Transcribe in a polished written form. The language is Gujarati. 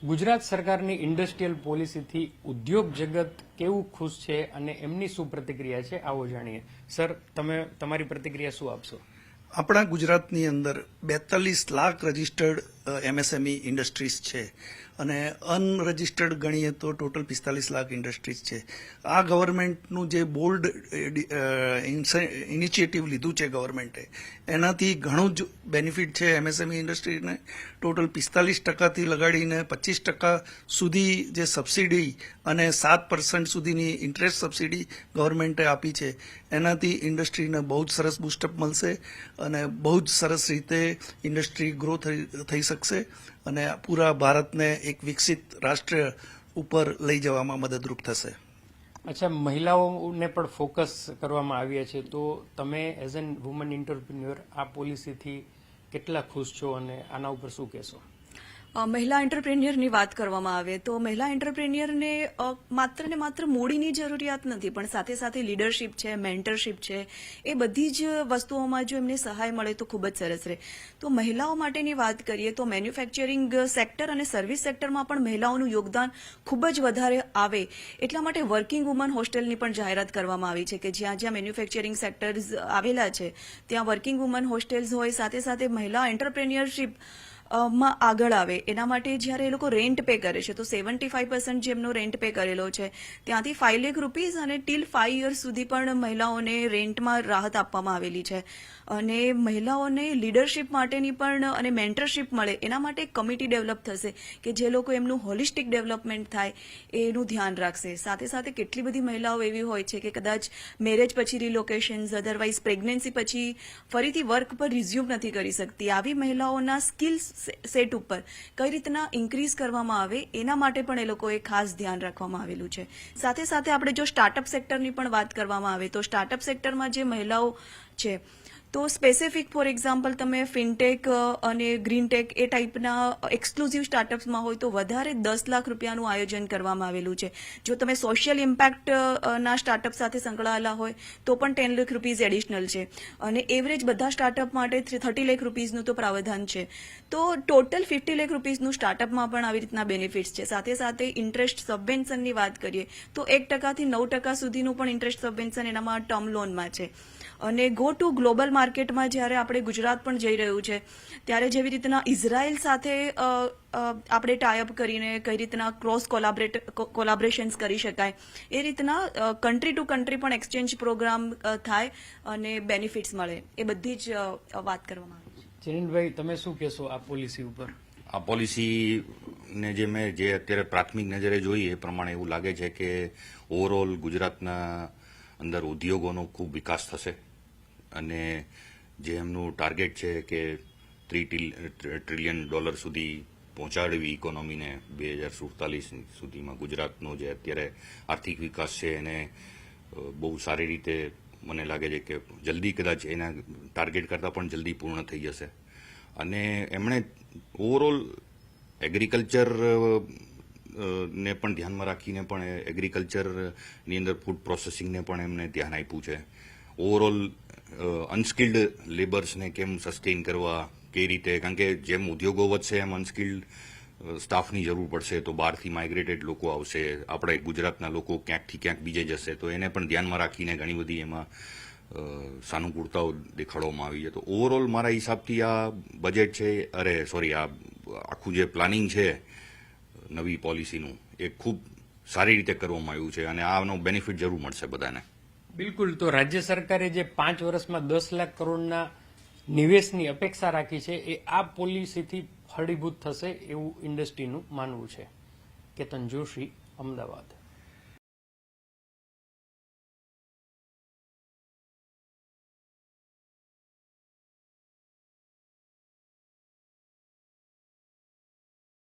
ગુજરાત સરકારની ઇન્ડસ્ટ્રીયલ પોલિસીથી ઉદ્યોગ જગત કેવું ખુશ છે અને એમની શું પ્રતિક્રિયા છે, આવો જાણીએ. સર, તમે તમારી પ્રતિક્રિયા શું આપશો? આપણા ગુજરાતની અંદર 42 લાખ રજિસ્ટર્ડ એમએસએમઈ ઇન્ડસ્ટ્રીઝ છે અને અનરજિસ્ટર્ડ ગણીએ તો ટોટલ 45 લાખ ઇન્ડસ્ટ્રીઝ છે. આ ગવર્મેન્ટનું જે બોલ્ડ ઇનિશિયેટિવ લીધું છે ગવર્મેન્ટે, એનાથી ઘણું જ બેનિફિટ છે એમએસએમઈ ઇન્ડસ્ટ્રીને. ટોટલ 45%થી લગાડીને 25% સુધી જે સબસિડી અને 7% સુધીની ઇન્ટરેસ્ટ સબસિડી ગવર્મેન્ટે આપી છે, એનાથી ઇન્ડસ્ટ્રીને બહુ જ સરસ બુસ્ટઅપ મળશે અને બહુ જ સરસ રીતે ઇન્ડસ્ટ્રી ગ્રો થઈ શકશે અને પૂરા ભારતને એક વિકસિત રાષ્ટ્ર ઉપર લઈ જવામાં મદદરૂપ થશે. અચ્છા, મહિલાઓને પણ ફોકસ કરવામાં આવ્યા છે, તો તમે એઝ એન વુમન એન્ટરપ્રિન્યોર આ પોલિસીથી કેટલા ખુશ છો અને આના ઉપર શું કહેશો? મહિલા એન્ટરપ્રેન્યોરની વાત કરવામાં આવે તો મહિલા એન્ટરપ્રેન્યોરને માત્ર ને માત્ર મૂડીની જરૂરિયાત નથી, પણ સાથે સાથે લીડરશીપ છે, મેન્ટરશીપ છે, એ બધી જ વસ્તુઓમાં જો એમને સહાય મળે તો ખૂબ જ સરસ રહે. તો મહિલાઓ માટેની વાત કરીએ તો મેન્યુફેક્ચરિંગ સેક્ટર અને સર્વિસ સેક્ટરમાં પણ મહિલાઓનું યોગદાન ખૂબ જ વધારે આવે, એટલા માટે વર્કિંગ વુમન હોસ્ટેલની પણ જાહેરાત કરવામાં આવી છે કે જ્યાં જ્યાં મેન્યુફેક્ચરિંગ સેક્ટર્સ આવેલા છે ત્યાં વર્કિંગ વુમન હોસ્ટેલ્સ હોય, સાથે સાથે મહિલા એન્ટરપ્રેન્યોરશીપ માં આગળ આવે. એના માટે જ્યારે એ લોકો રેન્ટ પે કરે છે તો 75% જેમનો રેન્ટ પે કરેલો છે ત્યાંથી 5 લાખ રૂપીઝ અને ટીલ 5 યર્સ સુધી પણ મહિલાઓને રેન્ટમાં રાહત આપવામાં આવેલી છે. અને મહિલાઓને લીડરશીપ માટેની પણ અને મેન્ટરશીપ મળે એના માટે એક કમિટી ડેવલપ થશે કે જે લોકો એમનું હોલિસ્ટિક ડેવલપમેન્ટ થાય એનું ધ્યાન રાખશે. સાથે સાથે કેટલી બધી મહિલાઓ એવી હોય છે કે કદાચ મેરેજ પછી રિલોકેશન્સ, અધરવાઇઝ પ્રેગ્નન્સી પછી ફરીથી વર્ક પર રિઝ્યુમ નથી કરી શકતી. આવી મહિલાઓના સ્કિલ્સ સેટ ઉપર કઈ રીતના ઇન્ક્રીઝ કરવામાં આવે એના માટે પણ એ લોકોએ ખાસ ધ્યાન રાખવામાં આવેલું છે. સાથે સાથે આપણે જો સ્ટાર્ટઅપ સેક્ટરની પણ વાત કરવામાં આવે તો સ્ટાર્ટઅપ સેક્ટરમાં જે મહિલાઓ છે તો સ્પેસિફિક ફોર એક્ઝામ્પલ તમે ફિનટેક અને ગ્રીનટેક એ ટાઈપના એક્સક્લુઝિવ સ્ટાર્ટઅપ્સમાં હોય તો વધારે 10 લાખ રૂપિયાનું આયોજન કરવામાં આવેલું છે. જો તમે સોશિયલ ઇમ્પેક્ટના સ્ટાર્ટઅપ સાથે સંકળાયેલા હોય તો પણ 10 લાખ રૂપીઝ એડિશનલ છે અને એવરેજ બધા સ્ટાર્ટઅપ માટે 30 લાખ રૂપીઝનું તો પ્રાવધાન છે. તો ટોટલ 50 લાખ રૂપીઝનું સ્ટાર્ટઅપમાં પણ આવી રીતના બેનિફિટ્સ છે. સાથે સાથે ઇન્ટરેસ્ટ સબવેન્શનની વાત કરીએ તો 1% થી 9% સુધીનું પણ ઇન્ટરેસ્ટ સબવેન્શન એનામાં ટર્મ લોનમાં છે. અને ગો ટુ ગ્લોબલ માર્કેટમાં જ્યારે આપણે ગુજરાત પણ જઈ રહ્યું છે ત્યારે જેવી રીતના ઇઝરાયલ સાથે આપણે ટાઈઅપ કરીને કઈ રીતના ક્રોસ કોલાબરેશન્સ કરી શકાય એ રીતના કન્ટ્રી ટુ કન્ટ્રી પણ એક્સચેન્જ પ્રોગ્રામ થાય અને બેનિફિટ્સ મળે, એ બધી જ વાત કરવામાં આવી છે. જનીનભાઈ, તમે શું કહેશો આ પોલિસી ઉપર? આ પોલિસીને જે અત્યારે પ્રાથમિક નજરે જોઈ એ પ્રમાણે એવું લાગે છે કે ઓવરઓલ ગુજરાતના અંદર ઉદ્યોગોનો ખૂબ વિકાસ થશે અને જે એમનું ટાર્ગેટ છે કે $3 ટ્રિલિયન સુધી પહોંચાડવી ઇકોનોમીને 2047 સુધીમાં, ગુજરાતનો જે અત્યારે આર્થિક વિકાસ છે એને બહુ સારી રીતે મને લાગે છે કે જલ્દી કદાચ એના ટાર્ગેટ કરતાં પણ જલ્દી પૂર્ણ થઈ જશે. અને એમણે ઓવરઓલ એગ્રીકલ્ચર ને પણ ધ્યાનમાં રાખીને પણ એગ્રીકલ્ચરની અંદર ફૂડ પ્રોસેસિંગને પણ એમને ધ્યાન આપ્યું છે. ઓવરઓલ અનસ્કિલ્ડ લેબર્સને કેમ સસ્ટેઇન કરવા, કઈ રીતે, કારણ કે જેમ ઉદ્યોગો વધશે એમ અનસ્કિલ્ડ સ્ટાફની જરૂર પડશે તો બહારથી માઇગ્રેટેડ લોકો આવશે, આપણે ગુજરાતના લોકો ક્યાંકથી ક્યાંક બીજે જશે, તો એને પણ ધ્યાનમાં રાખીને ઘણી બધી એમાં સાનુકૂળતાઓ દેખાડવામાં આવી છે. તો ઓવરઓલ મારા હિસાબથી આ બજેટ છે, આ આખું જે પ્લાનિંગ છે નવી પોલિસીનું એ ખૂબ સારી રીતે કરવામાં આવ્યું છે અને આનો બેનિફિટ જરૂર મળશે બધાને. બિલકુલ. તો રાજ્ય સરકારે જે 5 વર્ષમાં 10 લાખ કરોડના નિવેશની અપેક્ષા રાખી છે એ આ પોલિસીથી ફળીભૂત થશે એવું ઇન્ડસ્ટ્રીનું માનવું છે. કેતન જોશી, અમદાવાદ.